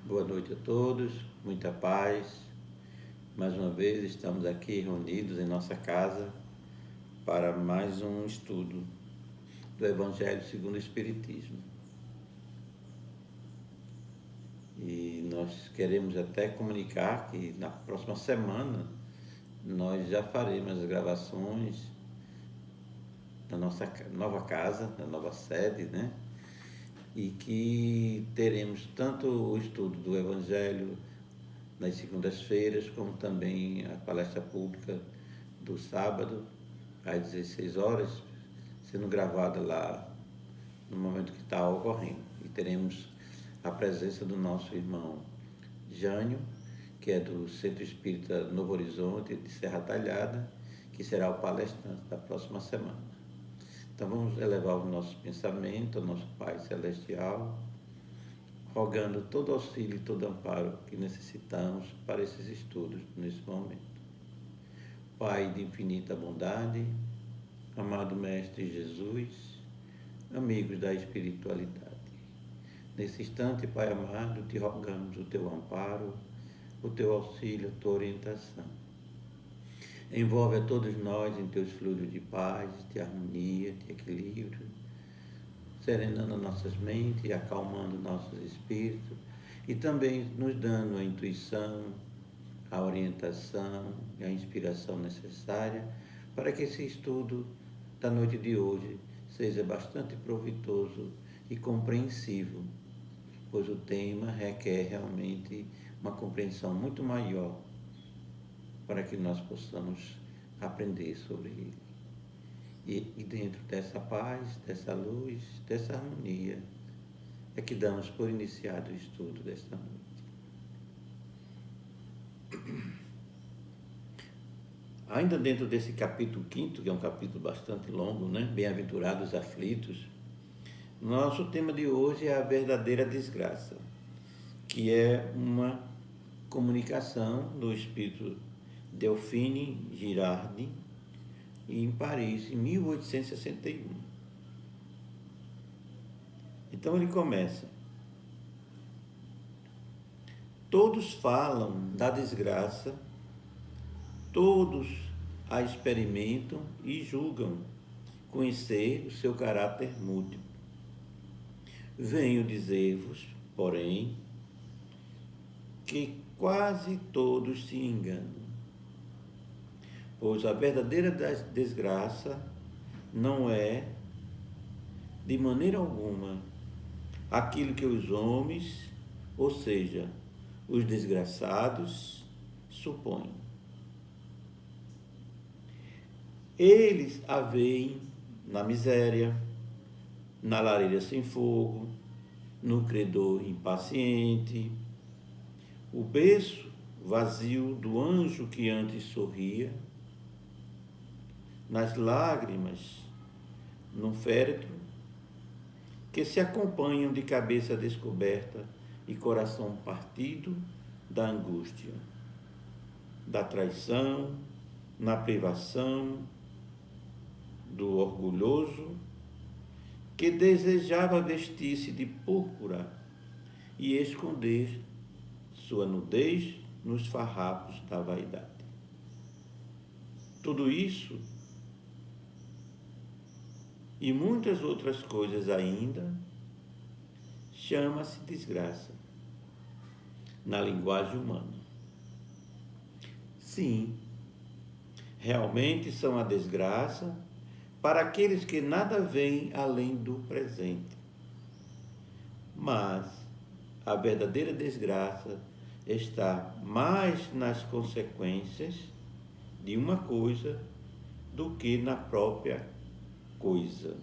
Boa noite a todos, muita paz. Mais uma vez estamos aqui reunidos em nossa casa para mais um estudo do Evangelho segundo o Espiritismo. E nós queremos até comunicar que na próxima semana nós já faremos as gravações da nossa nova casa, da nova sede, né? E que teremos tanto o estudo do Evangelho nas segundas-feiras, como também a palestra pública do sábado, às 16 horas, sendo gravada lá no momento que está ocorrendo. E teremos a presença do nosso irmão Jânio, que é do Centro Espírita Novo Horizonte, de Serra Talhada, que será o palestrante da próxima semana. Então vamos elevar o nosso pensamento ao nosso Pai Celestial, rogando todo auxílio e todo amparo que necessitamos para esses estudos nesse momento. Pai de infinita bondade, amado Mestre Jesus, amigos da espiritualidade, nesse instante, Pai amado, te rogamos o teu amparo, o teu auxílio, a tua orientação. Envolve a todos nós em teus fluidos de paz, de harmonia, de equilíbrio, serenando nossas mentes e acalmando nossos espíritos e também nos dando a intuição, a orientação e a inspiração necessária para que esse estudo da noite de hoje seja bastante proveitoso e compreensivo, pois o tema requer realmente uma compreensão muito maior para que nós possamos aprender sobre ele. E dentro dessa paz, dessa luz, dessa harmonia, é que damos por iniciado o estudo desta noite. Ainda dentro desse capítulo 5º, que é um capítulo bastante longo, né? Bem-aventurados aflitos, nosso tema de hoje é a verdadeira desgraça, que é uma comunicação do espírito Delphine Girardi, em Paris, em 1861. Então ele começa: todos falam da desgraça, todos a experimentam e julgam conhecer o seu caráter múltiplo. Venho dizer-vos, porém, que quase todos se enganam, pois a verdadeira desgraça não é, de maneira alguma, aquilo que os homens, ou seja, os desgraçados, supõem. Eles a veem na miséria, na lareira sem fogo, no credor impaciente, o berço vazio do anjo que antes sorria, nas lágrimas, no féretro, que se acompanham de cabeça descoberta e coração partido da angústia, da traição, na privação do orgulhoso que desejava vestir-se de púrpura e esconder sua nudez nos farrapos da vaidade. Tudo isso e muitas outras coisas ainda chama-se desgraça na linguagem humana. Sim, realmente são a desgraça para aqueles que nada veem além do presente. Mas a verdadeira desgraça está mais nas consequências de uma coisa do que na própria coisa.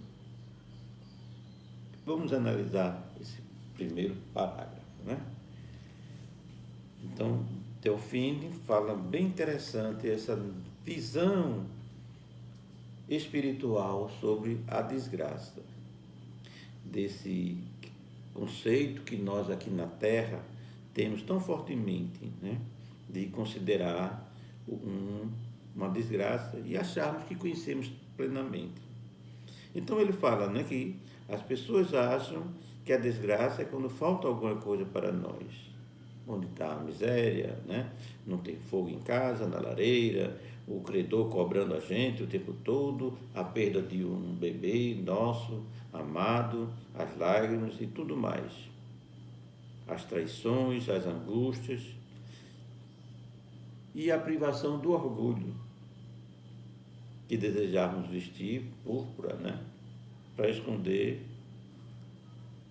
Vamos analisar esse primeiro parágrafo, né? Então, Delphine fala bem interessante essa visão espiritual sobre a desgraça, desse conceito que nós aqui na Terra temos tão fortemente, né? De considerar uma desgraça e acharmos que conhecemos plenamente. Então ele fala, né, que as pessoas acham que a desgraça é quando falta alguma coisa para nós. onde está a miséria, né? Não tem fogo em casa, na lareira, o credor cobrando a gente o tempo todo, a perda de um bebê nosso, amado, as lágrimas e tudo mais. As traições, as angústias e a privação do orgulho, que desejarmos vestir púrpura, né? Para esconder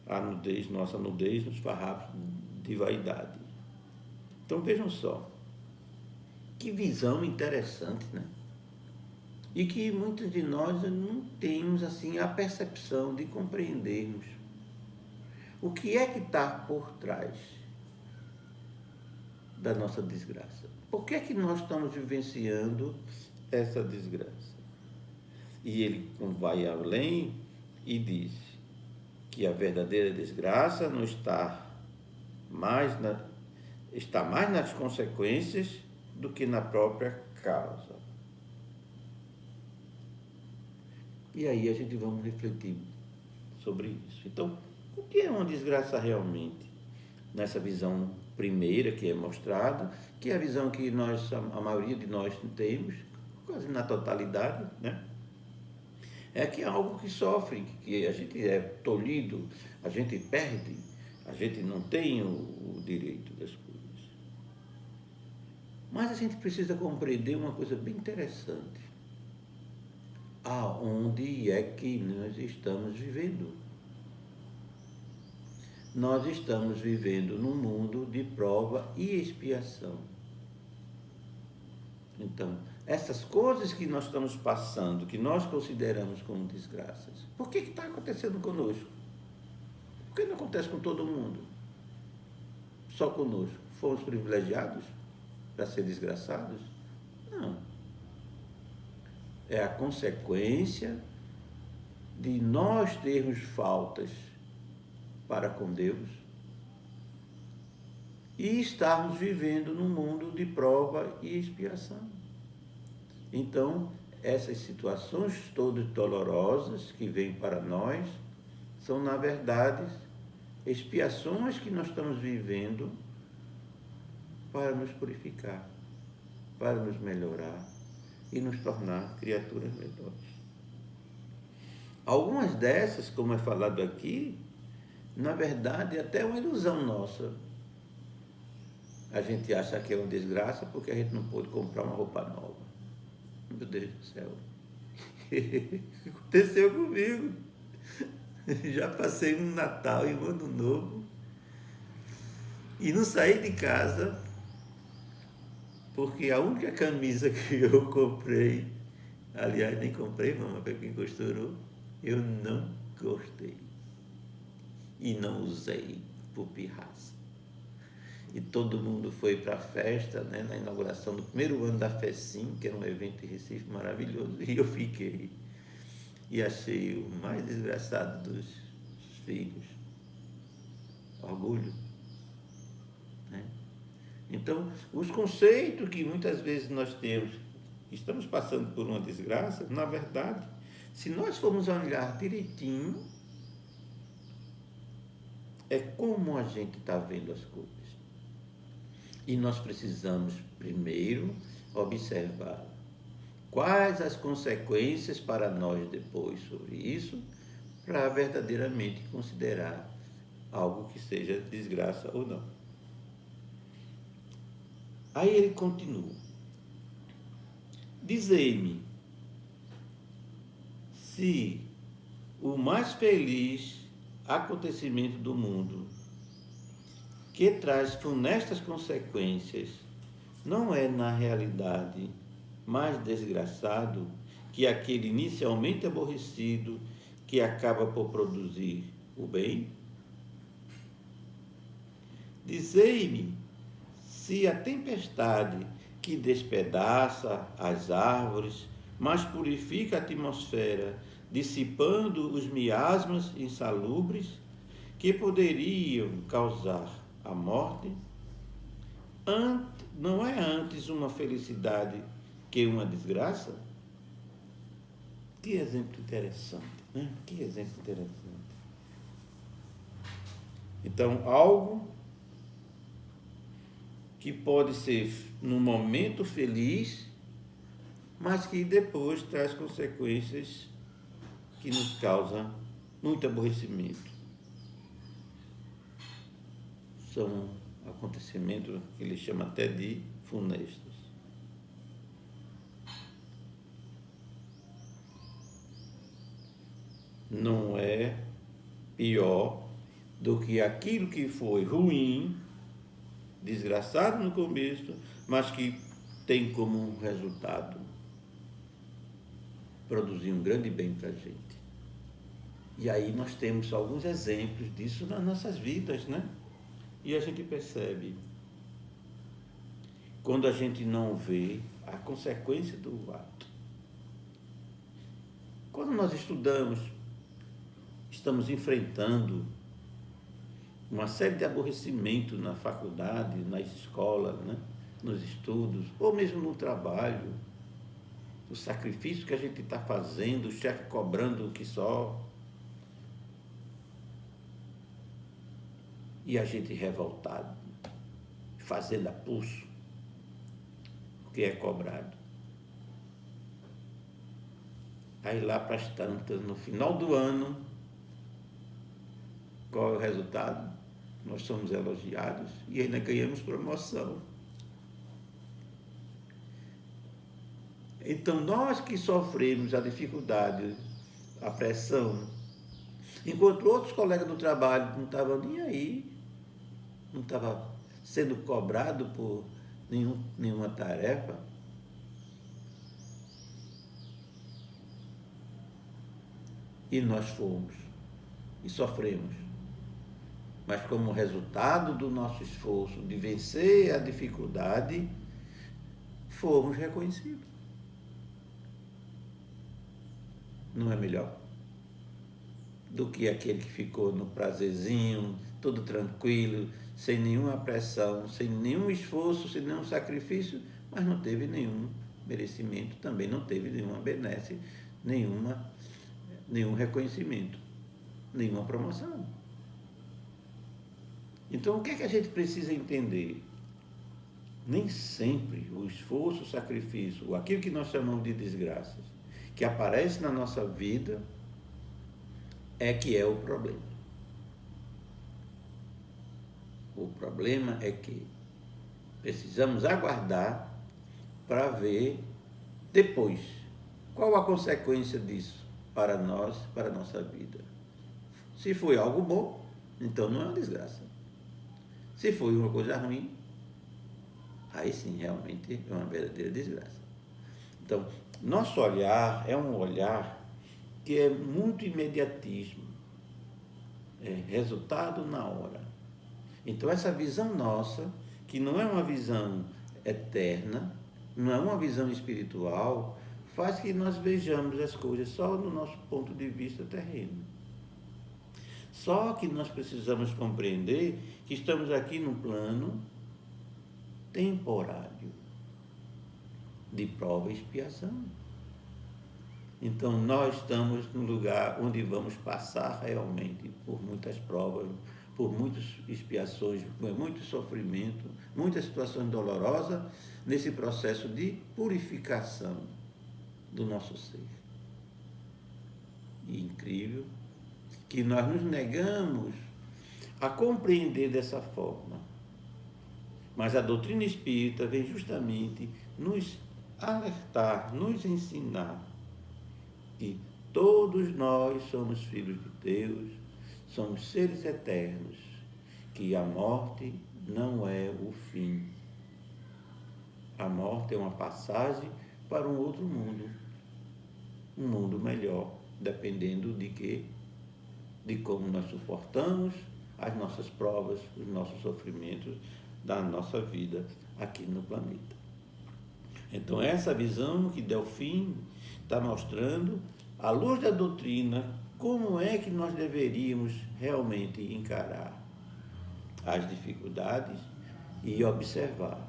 a nudez, nossa nudez nos farrapos de vaidade. Então vejam só, que visão interessante, né? E que muitos de nós não temos assim a percepção de compreendermos o que é que está por trás da nossa desgraça. Por que é que nós estamos vivenciando essa desgraça? E ele vai além e diz que a verdadeira desgraça não está mais nas consequências do que na própria causa. E aí a gente vamos refletir sobre isso. Então, o que é uma desgraça realmente? Nessa visão primeira que é mostrada, que é a visão que a maioria de nós temos, quase na totalidade, né? É que é algo que sofre, que a gente é tolhido, a gente perde, a gente não tem o direito das coisas. Mas a gente precisa compreender uma coisa bem interessante. Aonde é que nós estamos vivendo? Nós estamos vivendo num mundo de prova e expiação. Então, essas coisas que nós estamos passando, que nós consideramos como desgraças, por que está acontecendo conosco? Por que não acontece com todo mundo? Só conosco? Fomos privilegiados para ser desgraçados? Não. É a consequência de nós termos faltas para com Deus e estarmos vivendo num mundo de prova e expiação. Então, essas situações todas dolorosas que vêm para nós são, na verdade, expiações que nós estamos vivendo para nos purificar, para nos melhorar e nos tornar criaturas melhores. Algumas dessas, como é falado aqui, na verdade, é até uma ilusão nossa. A gente acha que é uma desgraça porque a gente não pôde comprar uma roupa nova. Meu Deus do céu. Aconteceu comigo. Já passei um Natal e um Ano Novo e não saí de casa porque a única camisa que eu comprei, aliás, nem comprei, mamãe foi quem costurou, eu não gostei. E não usei por pirraça. E todo mundo foi para a festa, né, na inauguração do primeiro ano da FECIM, que era um evento em Recife maravilhoso, e eu fiquei. E achei o mais desgraçado dos filhos. Orgulho. Né? Então, os conceitos que muitas vezes nós temos, estamos passando por uma desgraça, na verdade, se nós formos olhar direitinho, é como a gente está vendo as coisas. E nós precisamos, primeiro, observar quais as consequências para nós depois sobre isso, para verdadeiramente considerar algo que seja desgraça ou não. Aí ele continua. Dizei-me se o mais feliz acontecimento do mundo, que traz funestas consequências, não é, na realidade, mais desgraçado que aquele inicialmente aborrecido que acaba por produzir o bem? Dizei-me se a tempestade que despedaça as árvores, mas purifica a atmosfera, dissipando os miasmas insalubres que poderiam causar a morte, não é antes uma felicidade que uma desgraça? Que exemplo interessante, né? Que exemplo interessante. Então, algo que pode ser no momento feliz, mas que depois traz consequências que nos causam muito aborrecimento. São acontecimentos que ele chama até de funestos. Não é pior do que aquilo que foi ruim, desgraçado no começo, mas que tem como resultado produzir um grande bem para a gente. E aí nós temos alguns exemplos disso nas nossas vidas, né? E a gente percebe, quando a gente não vê a consequência do ato. Quando nós estudamos, estamos enfrentando uma série de aborrecimentos na faculdade, na escola, né? Nos estudos, ou mesmo no trabalho, o sacrifício que a gente está fazendo, o chefe cobrando o que só, e a gente revoltado, fazendo a pulso o que é cobrado. Aí lá para as tantas, no final do ano, qual é o resultado? Nós somos elogiados e ainda ganhamos promoção. Então, nós que sofremos a dificuldade, a pressão, enquanto outros colegas do trabalho não estavam nem aí, não estavam sendo cobrado por nenhuma tarefa, e nós fomos e sofremos. Mas como resultado do nosso esforço de vencer a dificuldade, fomos reconhecidos. Não é melhor do que aquele que ficou no prazerzinho, tudo tranquilo, sem nenhuma pressão, sem nenhum esforço, sem nenhum sacrifício, mas não teve nenhum merecimento, também não teve nenhuma benesse, nenhum reconhecimento, nenhuma promoção. Então, o que é que a gente precisa entender? Nem sempre o esforço, o sacrifício, aquilo que nós chamamos de desgraças, que aparece na nossa vida, é que é o problema. O problema é que precisamos aguardar para ver depois qual a consequência disso para nós, para a nossa vida. Se foi algo bom, então não é uma desgraça. Se foi uma coisa ruim, aí sim, realmente é uma verdadeira desgraça. Então, nosso olhar é um olhar que é muito imediatismo, é resultado na hora. Então, essa visão nossa, que não é uma visão eterna, não é uma visão espiritual, faz que nós vejamos as coisas só no nosso ponto de vista terreno. Só que nós precisamos compreender que estamos aqui num plano temporário de prova e expiação. Então, nós estamos num lugar onde vamos passar realmente por muitas provas, por muitas expiações, por muito sofrimento, muitas situações dolorosas, nesse processo de purificação do nosso ser. E incrível que nós nos negamos a compreender dessa forma. Mas a doutrina espírita vem justamente nos alertar, nos ensinar que todos nós somos filhos de Deus, somos seres eternos, que a morte não é o fim. A morte é uma passagem para um outro mundo, um mundo melhor, dependendo de quê? De como nós suportamos as nossas provas, os nossos sofrimentos da nossa vida aqui no planeta. Então, essa visão que Delfim está mostrando, à luz da doutrina, como é que nós deveríamos realmente encarar as dificuldades e observar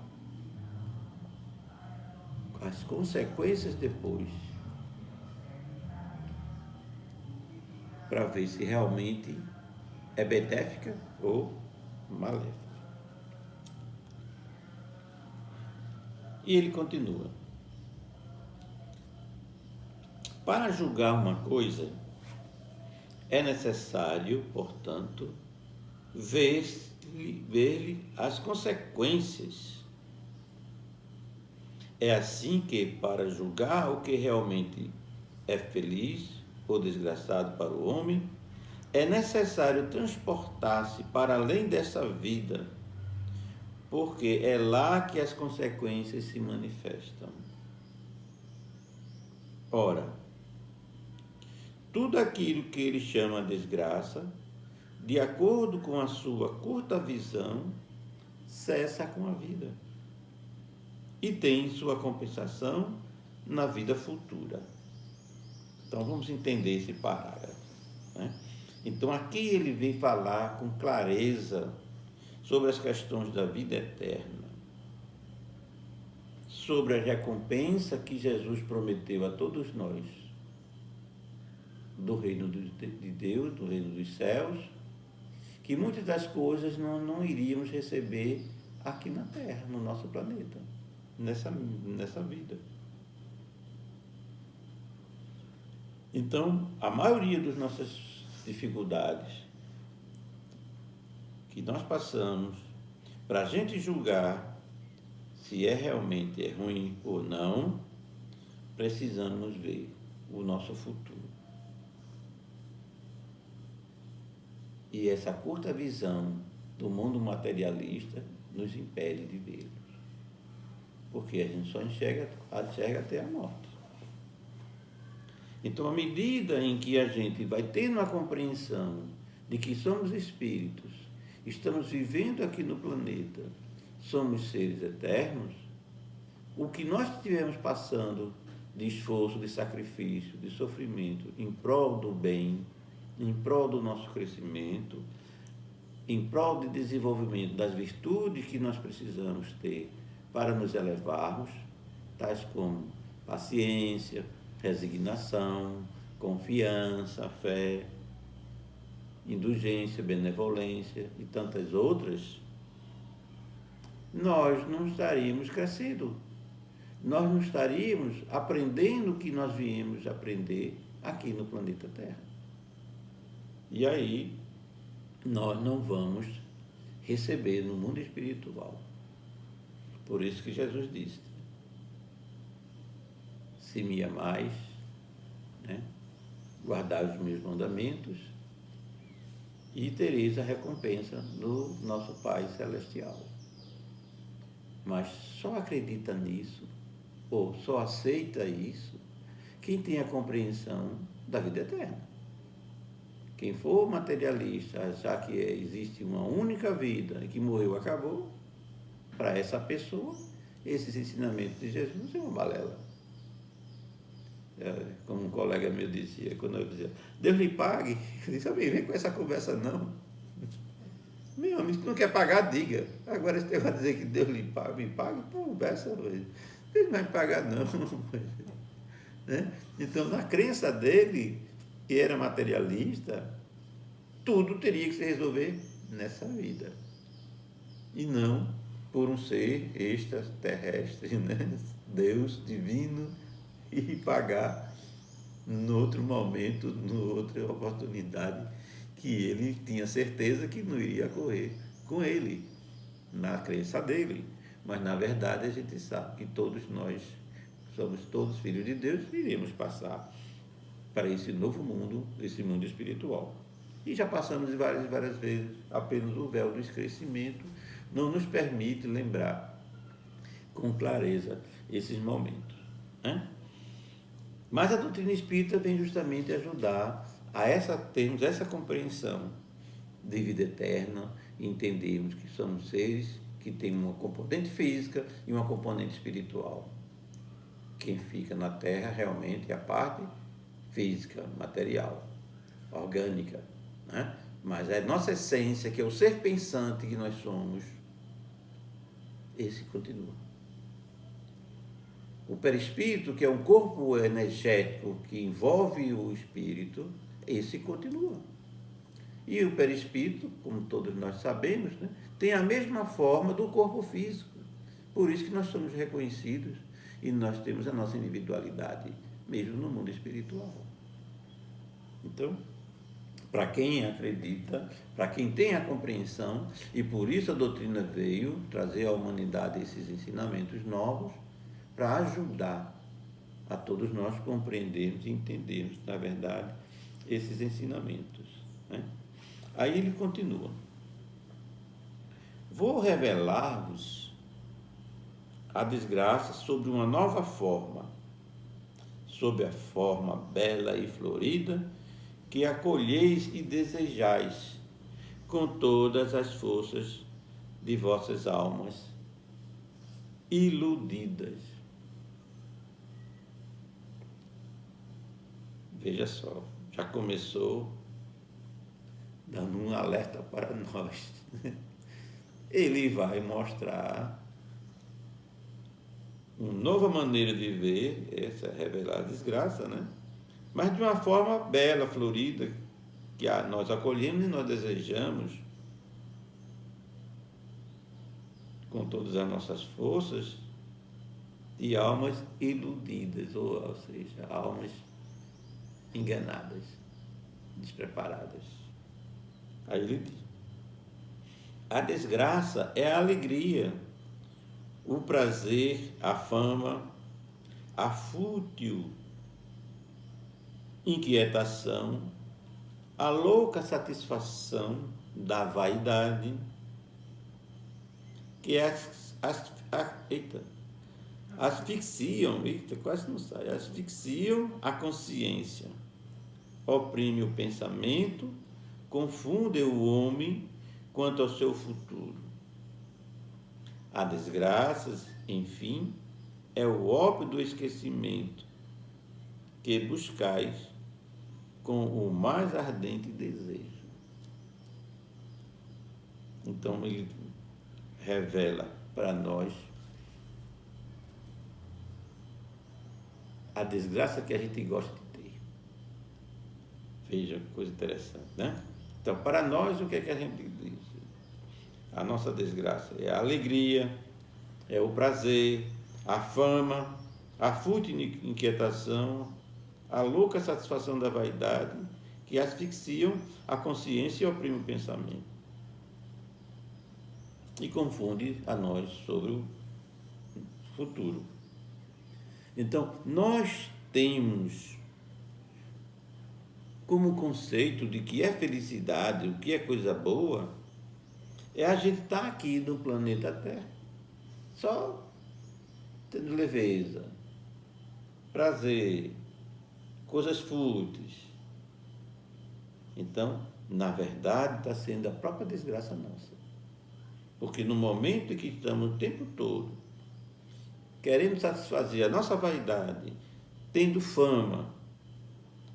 as consequências depois, para ver se realmente é benéfica ou maléfica. E ele continua. Para julgar uma coisa, é necessário, portanto, ver-lhe as consequências. É assim que, para julgar o que realmente é feliz ou desgraçado para o homem, é necessário transportar-se para além dessa vida, porque é lá que as consequências se manifestam. Ora, tudo aquilo que ele chama desgraça, de acordo com a sua curta visão, cessa com a vida e tem sua compensação na vida futura. Então vamos entender esse parágrafo, né? Então aqui ele vem falar com clareza sobre as questões da vida eterna, sobre a recompensa que Jesus prometeu a todos nós, do reino de Deus, do reino dos céus, que muitas das coisas não iríamos receber aqui na Terra, no nosso planeta, nessa vida. Então, a maioria das nossas dificuldades que nós passamos, para a gente julgar se realmente é ruim ou não, precisamos ver o nosso futuro. E essa curta visão do mundo materialista nos impede de vê-los, porque a gente só enxerga até a morte. Então, à medida em que a gente vai tendo a compreensão de que somos espíritos, estamos vivendo aqui no planeta, somos seres eternos, o que nós estivemos passando de esforço, de sacrifício, de sofrimento em prol do bem, em prol do nosso crescimento, em prol de desenvolvimento das virtudes que nós precisamos ter para nos elevarmos, tais como paciência, resignação, confiança, fé, indulgência, benevolência e tantas outras, nós não estaríamos crescendo, nós não estaríamos aprendendo o que nós viemos aprender aqui no planeta Terra. E aí, nós não vamos receber no mundo espiritual. Por isso que Jesus disse, se me amais, né, guardai os meus mandamentos e tereis a recompensa do nosso Pai Celestial. Mas só acredita nisso, ou só aceita isso, quem tem a compreensão da vida eterna. Quem for materialista, achar que existe uma única vida e que morreu, acabou, para essa pessoa, esses ensinamentos de Jesus é uma balela. Como um colega meu dizia, quando eu dizia, Deus lhe pague, eu disse, vem com essa conversa não. Meu amigo, se não quer pagar, diga. Agora, você vai dizer que Deus lhe pague, me pague, conversa. Deus não vai pagar, não. Né? Então, na crença dele, que era materialista, tudo teria que se resolver nessa vida. E não por um ser extraterrestre, né? Deus divino, e pagar no outro momento, noutra oportunidade, que ele tinha certeza que não iria ocorrer com ele, na crença dele. Mas, na verdade, a gente sabe que todos nós somos todos filhos de Deus e iremos passar para esse novo mundo, esse mundo espiritual. E já passamos várias e várias vezes, apenas o véu do esclarecimento não nos permite lembrar com clareza esses momentos, né? Mas a doutrina espírita vem justamente ajudar a termos essa compreensão de vida eterna e entendermos que somos seres que têm uma componente física e uma componente espiritual. Quem fica na Terra realmente é a parte física, material, orgânica, né? Mas a nossa essência, que é o ser pensante que nós somos, esse continua. O perispírito, que é um corpo energético que envolve o espírito, esse continua. E o perispírito, como todos nós sabemos, né, tem a mesma forma do corpo físico. Por isso que nós somos reconhecidos e nós temos a nossa individualidade, mesmo no mundo espiritual. Então, para quem acredita, para quem tem a compreensão, e por isso a doutrina veio trazer à humanidade esses ensinamentos novos, para ajudar a todos nós compreendermos e entendermos, na verdade, esses ensinamentos, né? Aí ele continua: vou revelar-vos a desgraça sob uma nova forma, sob a forma bela e florida que acolheis e desejais com todas as forças de vossas almas iludidas. Veja só, já começou dando um alerta para nós. Ele vai mostrar uma nova maneira de ver, essa é revelar a desgraça, né? Mas de uma forma bela, florida, que nós acolhemos e nós desejamos com todas as nossas forças, de almas iludidas, ou seja, almas enganadas, despreparadas. Aí ele diz: a desgraça é a alegria, o prazer, a fama, a fútil inquietação, a louca satisfação da vaidade, que asfixiam, quase não sai, asfixiam a consciência, oprime o pensamento, confunde o homem quanto ao seu futuro. A desgraças, enfim, é o ópio do esquecimento que buscais com o mais ardente desejo. Então ele revela para nós a desgraça que a gente gosta de ter. Veja que coisa interessante, né? Então, para nós, o que é que a gente diz? A nossa desgraça é a alegria, é o prazer, a fama, a fútil inquietação, a louca satisfação da vaidade, que asfixiam a consciência e oprimem o pensamento. E confunde a nós sobre o futuro. Então, nós temos como conceito de que é felicidade, o que é coisa boa, é a gente estar aqui no planeta Terra, só tendo leveza, prazer, coisas fúteis. Então, na verdade, está sendo a própria desgraça nossa. Porque no momento em que estamos o tempo todo querendo satisfazer a nossa vaidade, tendo fama,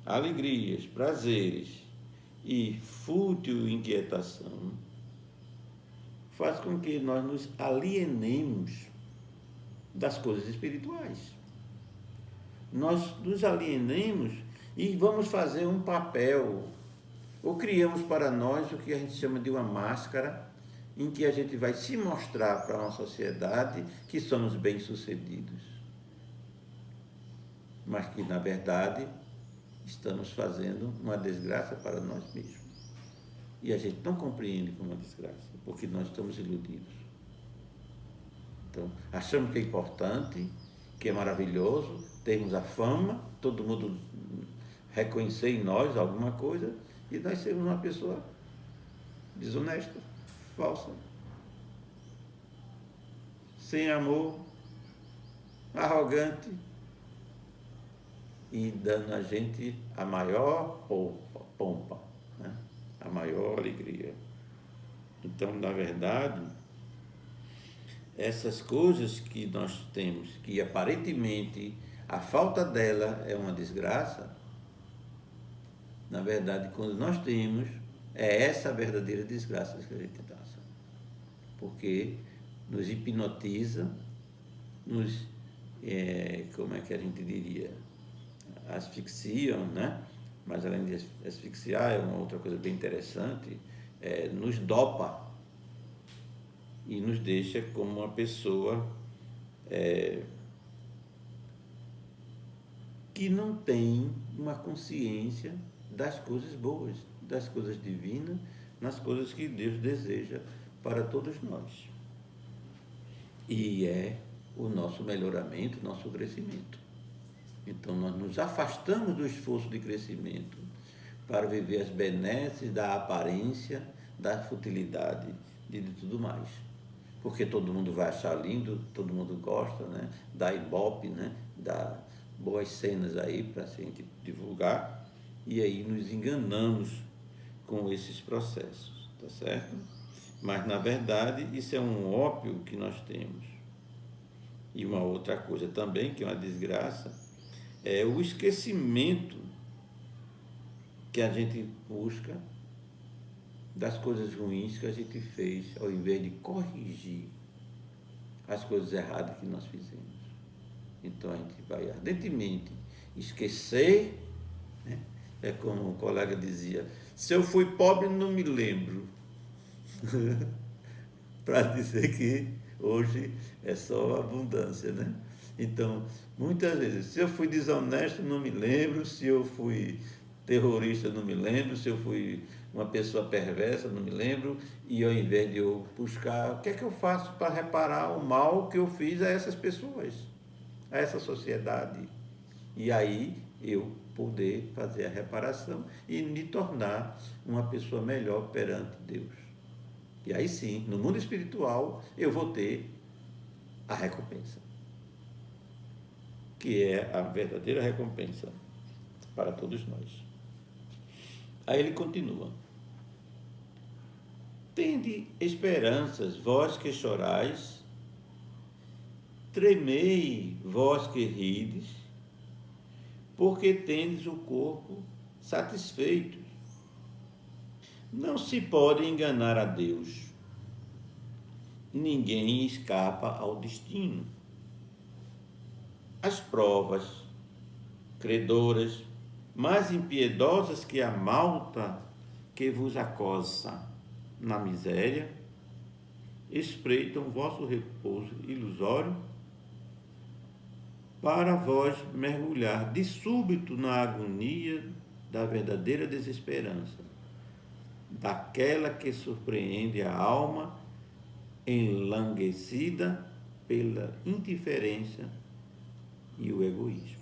alegrias, prazeres e fútil inquietação, faz com que nós nos alienemos das coisas espirituais. Nós nos alienemos e vamos fazer um papel, ou criamos para nós o que a gente chama de uma máscara, em que a gente vai se mostrar para uma sociedade que somos bem-sucedidos, mas que, na verdade, estamos fazendo uma desgraça para nós mesmos. E a gente não compreende como uma desgraça, porque nós estamos iludidos. Então, achamos que é importante, que é maravilhoso, termos a fama, todo mundo reconhecer em nós alguma coisa, e nós sermos uma pessoa desonesta, falsa, sem amor, arrogante, e dando a gente a maior pompa, né? A maior alegria. Então, na verdade, essas coisas que nós temos, que aparentemente a falta dela é uma desgraça, na verdade, quando nós temos, é essa a verdadeira desgraça que a gente dá. Porque nos hipnotiza, como é que a gente diria? Asfixiam, né? Mas além de asfixiar, é uma outra coisa bem interessante, nos dopa e nos deixa como uma pessoa que não tem uma consciência das coisas boas, das coisas divinas, nas coisas que Deus deseja para todos nós. E é o nosso melhoramento, o nosso crescimento. Então, nós nos afastamos do esforço de crescimento para viver as benesses da aparência, da futilidade e de tudo mais. Porque todo mundo vai achar lindo, todo mundo gosta, né? Dá ibope, né? Dá boas cenas aí para a gente divulgar, e aí nos enganamos com esses processos, tá certo? Mas, na verdade, isso é um ópio que nós temos. E uma outra coisa também, que é uma desgraça, é o esquecimento que a gente busca das coisas ruins que a gente fez, ao invés de corrigir as coisas erradas que nós fizemos. Então a gente vai ardentemente esquecer, né? É como um colega dizia, se eu fui pobre não me lembro, para dizer que hoje é só abundância, né? Então, muitas vezes, se eu fui desonesto, não me lembro, se eu fui terrorista, não me lembro, se eu fui uma pessoa perversa, não me lembro, e ao invés de eu buscar, o que é que eu faço para reparar o mal que eu fiz a essas pessoas, a essa sociedade? E aí eu poder fazer a reparação e me tornar uma pessoa melhor perante Deus. E aí sim, no mundo espiritual, eu vou ter a recompensa, que é a verdadeira recompensa para todos nós. Aí ele continua. Tende esperanças, vós que chorais, tremei, vós que rides, porque tendes o corpo satisfeito. Não se pode enganar a Deus. Ninguém escapa ao destino. As provas, credoras, mais impiedosas que a malta que vos acosa na miséria, espreitam vosso repouso ilusório, para vós mergulhar de súbito na agonia da verdadeira desesperança, daquela que surpreende a alma enlanguecida pela indiferença e o egoísmo.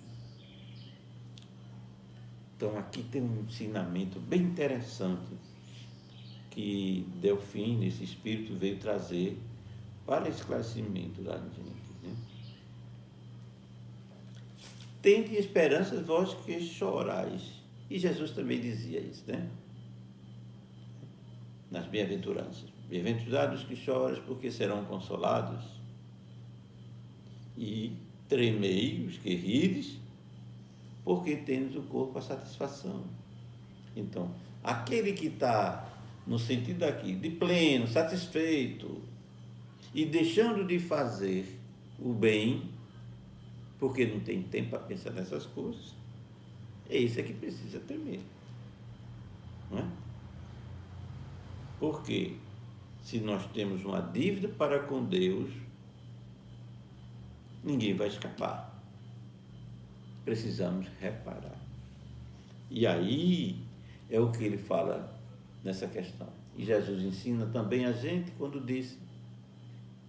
Então aqui tem um ensinamento bem interessante que Delfim, esse espírito, veio trazer para esclarecimento da gente. Né? Tende esperanças vós que chorais. E Jesus também dizia isso, né? Nas bem-aventuranças. Bem-aventurados que choras, porque serão consolados. E tremei os que rides, porque tendes o corpo a satisfação. Então, aquele que está no sentido aqui, de pleno, satisfeito, e deixando de fazer o bem, porque não tem tempo para pensar nessas coisas, é isso que precisa temer. Não é? Porque se nós temos uma dívida para com Deus, ninguém vai escapar. Precisamos reparar. E aí é o que ele fala nessa questão. E Jesus ensina também a gente quando diz: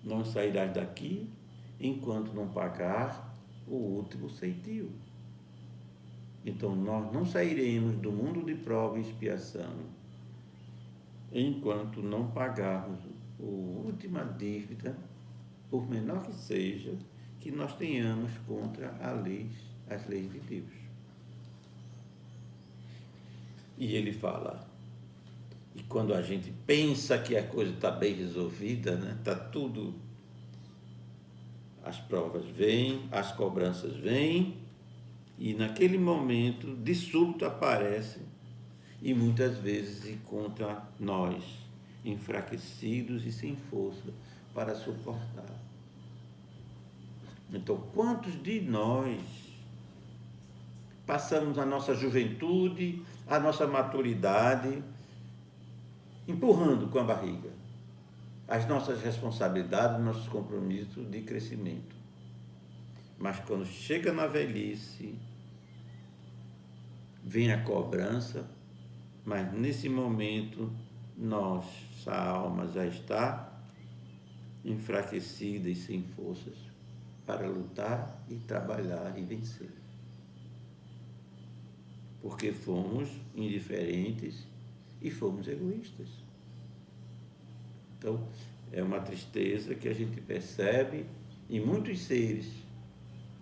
não sairás daqui enquanto não pagar o último ceitil. Então, nós não sairemos do mundo de prova e expiação enquanto não pagarmos a última dívida, por menor que seja, que nós tenhamos contra as leis de Deus. E ele fala, e quando a gente pensa que a coisa está bem resolvida, né? Está tudo, as provas vêm, as cobranças vêm, e naquele momento, de súbito aparece, e muitas vezes encontra nós, enfraquecidos e sem força para suportar. Então, quantos de nós passamos a nossa juventude, a nossa maturidade, empurrando com a barriga as nossas responsabilidades, nossos compromissos de crescimento? Mas quando chega na velhice, vem a cobrança, mas nesse momento nossa alma já está enfraquecida e sem forças para lutar e trabalhar e vencer. Porque fomos indiferentes e fomos egoístas. Então, é uma tristeza que a gente percebe em muitos seres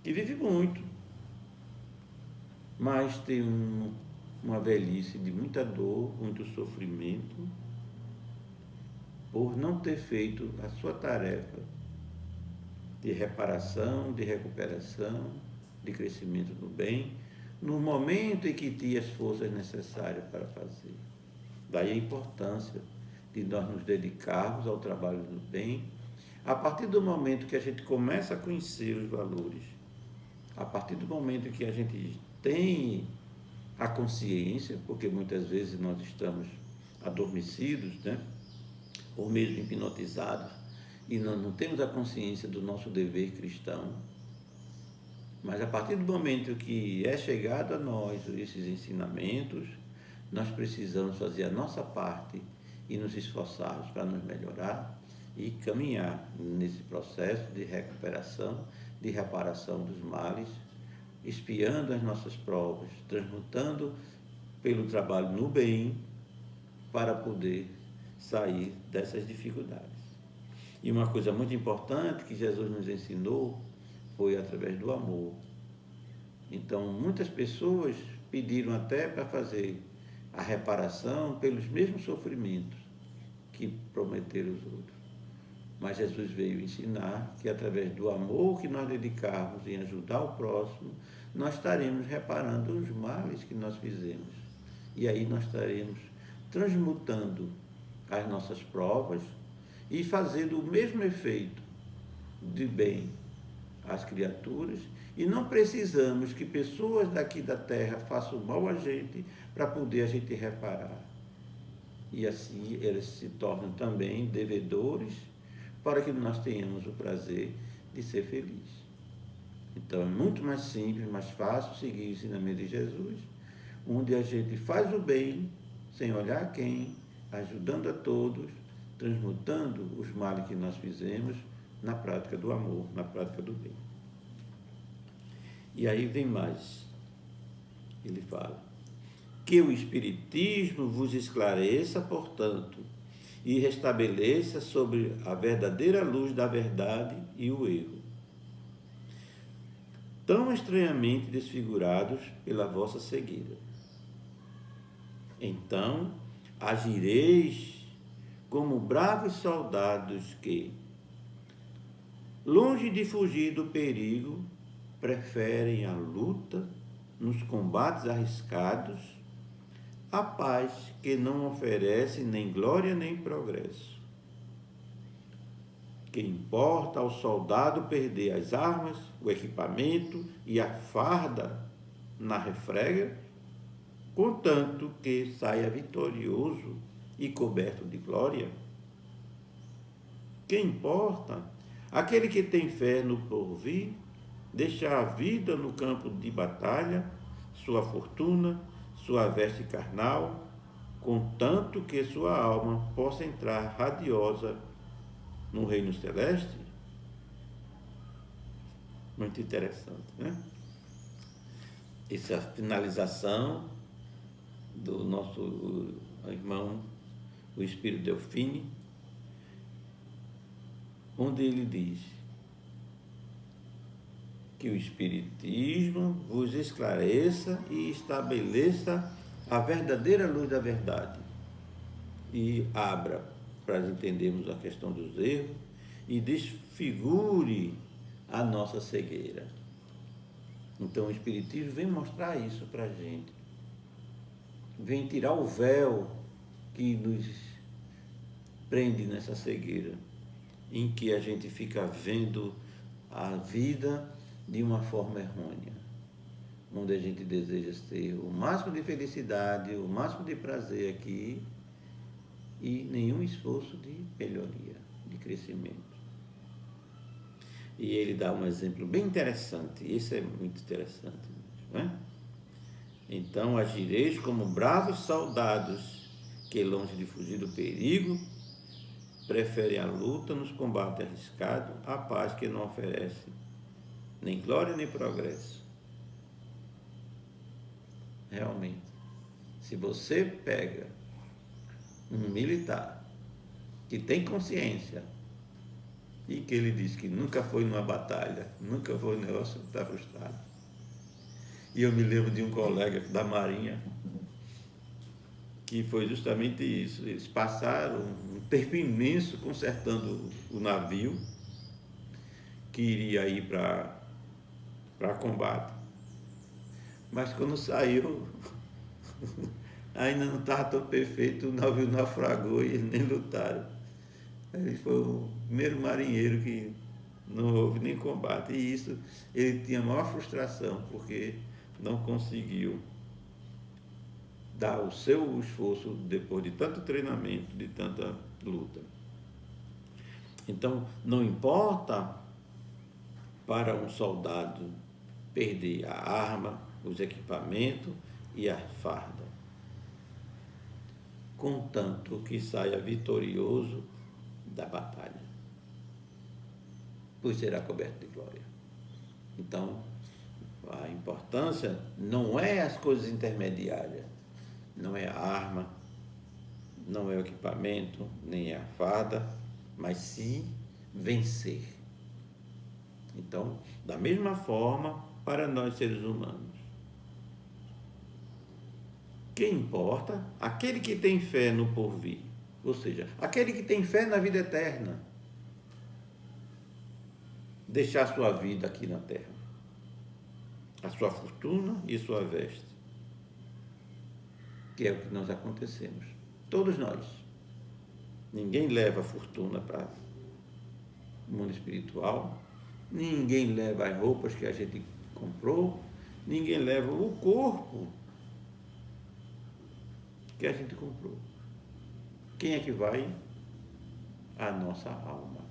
que vivem muito, mas tem uma velhice de muita dor, muito sofrimento, por não ter feito a sua tarefa de reparação, de recuperação, de crescimento do bem, no momento em que tinha as forças necessárias para fazer. Daí a importância de nós nos dedicarmos ao trabalho do bem, a partir do momento que a gente começa a conhecer os valores, a partir do momento que a gente tem a consciência, porque muitas vezes nós estamos adormecidos, né? Ou mesmo hipnotizados, e nós não temos a consciência do nosso dever cristão. Mas a partir do momento que é chegado a nós esses ensinamentos, nós precisamos fazer a nossa parte e nos esforçarmos para nos melhorar e caminhar nesse processo de recuperação, de reparação dos males, expiando as nossas provas, transmutando pelo trabalho no bem para poder sair dessas dificuldades. E uma coisa muito importante que Jesus nos ensinou foi através do amor. Então, muitas pessoas pediram até para fazer a reparação pelos mesmos sofrimentos que prometeram os outros. Mas Jesus veio ensinar que através do amor que nós dedicarmos em ajudar o próximo, nós estaremos reparando os males que nós fizemos. E aí nós estaremos transmutando as nossas provas e fazendo o mesmo efeito de bem às criaturas, e não precisamos que pessoas daqui da terra façam mal a gente para poder a gente reparar. E assim eles se tornam também devedores para que nós tenhamos o prazer de ser felizes. Então é muito mais simples, mais fácil seguir o ensinamento de Jesus, onde a gente faz o bem sem olhar a quem, ajudando a todos, transmutando os males que nós fizemos na prática do amor, na prática do bem. E aí vem mais. Ele fala: que o Espiritismo vos esclareça, portanto, e restabeleça sobre a verdadeira luz da verdade e o erro, tão estranhamente desfigurados pela vossa cegueira. Então agireis como bravos soldados que, longe de fugir do perigo, preferem a luta nos combates arriscados, a paz que não oferece nem glória nem progresso. Que importa ao soldado perder as armas, o equipamento e a farda na refrega, contanto que saia vitorioso e coberto de glória? Que importa aquele que tem fé no porvir, deixar a vida no campo de batalha, sua fortuna, sua veste carnal, contanto que sua alma possa entrar radiosa no reino celeste? Muito interessante, né? Essa finalização do nosso irmão, o Espírito Delfini, onde ele diz que o Espiritismo vos esclareça e estabeleça a verdadeira luz da verdade e abra para entendermos a questão dos erros e desfigure a nossa cegueira. Então o Espiritismo vem mostrar isso para a gente, vem tirar o véu que nos prende nessa cegueira, em que a gente fica vendo a vida de uma forma errônea, onde a gente deseja ter o máximo de felicidade, o máximo de prazer aqui e nenhum esforço de melhoria, de crescimento. E ele dá um exemplo bem interessante, isso é muito interessante, não é? Então agireis como bravos soldados que, longe de fugir do perigo, preferem a luta nos combates arriscados, a paz que não oferece nem glória nem progresso. Realmente, se você pega um militar que tem consciência e que ele diz que nunca foi numa batalha, nunca foi um negócio que está frustrado. E eu me lembro de um colega da Marinha que foi justamente isso. Eles passaram um tempo imenso consertando o navio que iria ir para combate. Mas quando saiu, ainda não estava tão perfeito, o navio naufragou e eles nem lutaram. Ele foi o primeiro marinheiro que não houve nem combate. E isso, ele tinha maior frustração, porque não conseguiu dar o seu esforço depois de tanto treinamento, de tanta luta. Então, não importa para um soldado perder a arma, os equipamentos e a farda, contanto que saia vitorioso da batalha, pois será coberto de glória. Então, a importância não é as coisas intermediárias, não é a arma, não é o equipamento, nem é a farda, mas sim vencer. Então, da mesma forma, para nós seres humanos, quem importa? Aquele que tem fé no porvir, ou seja, aquele que tem fé na vida eterna, deixar sua vida aqui na terra, a sua fortuna e sua veste, que é o que nós acontecemos, todos nós. Ninguém leva a fortuna para o mundo espiritual, ninguém leva as roupas que a gente comprou, ninguém leva o corpo que a gente comprou. Quem é que vai? A nossa alma.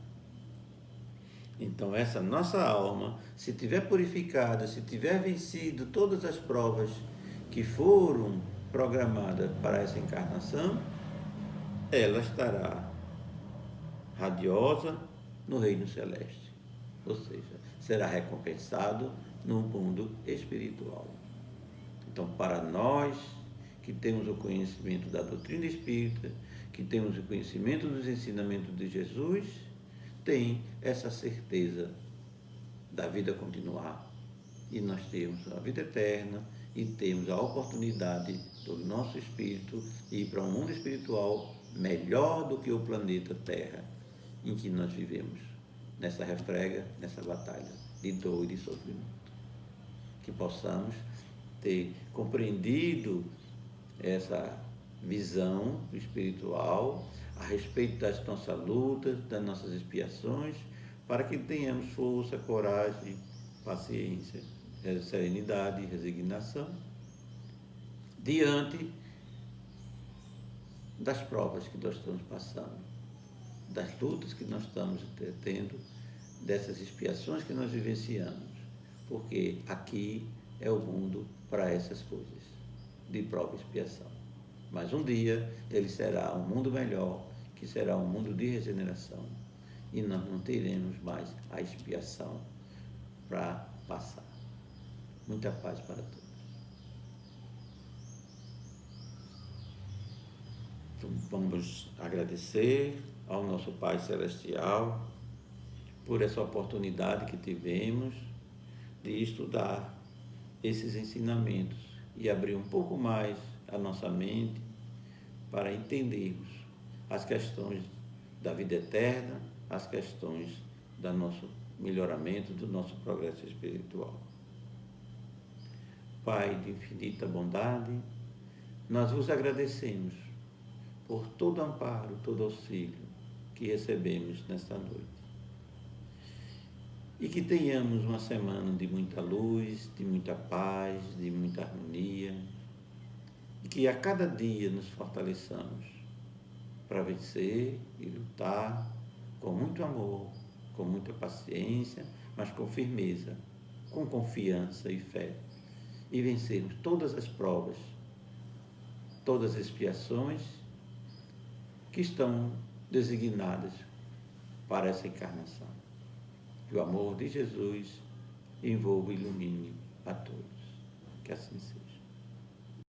Então, essa nossa alma, se tiver purificada, se tiver vencido todas as provas que foram programadas para essa encarnação, ela estará radiosa no reino celeste. Ou seja, será recompensado no mundo espiritual. Então, para nós que temos o conhecimento da doutrina espírita, que temos o conhecimento dos ensinamentos de Jesus, tem essa certeza da vida continuar. E nós temos a vida eterna e temos a oportunidade do nosso espírito ir para um mundo espiritual melhor do que o planeta Terra em que nós vivemos, nessa refrega, nessa batalha de dor e de sofrimento. Que possamos ter compreendido essa visão espiritual a respeito das nossas lutas, das nossas expiações, para que tenhamos força, coragem, paciência, serenidade e resignação diante das provas que nós estamos passando, das lutas que nós estamos tendo, dessas expiações que nós vivenciamos, porque aqui é o mundo para essas coisas, de prova e expiação. Mas um dia ele será um mundo melhor, que será um mundo de regeneração, e nós não teremos mais a expiação para passar. Muita paz para todos. Então, vamos agradecer ao nosso Pai Celestial por essa oportunidade que tivemos de estudar esses ensinamentos e abrir um pouco mais a nossa mente para entendermos as questões da vida eterna, as questões do nosso melhoramento, do nosso progresso espiritual. Pai de infinita bondade, nós vos agradecemos por todo amparo, todo auxílio que recebemos nesta noite. E que tenhamos uma semana de muita luz, de muita paz, de muita harmonia, e que a cada dia nos fortaleçamos para vencer e lutar com muito amor, com muita paciência, mas com firmeza, com confiança e fé, e vencermos todas as provas, todas as expiações que estão designadas para essa encarnação. Que o amor de Jesus envolva e ilumine a todos. Que assim seja.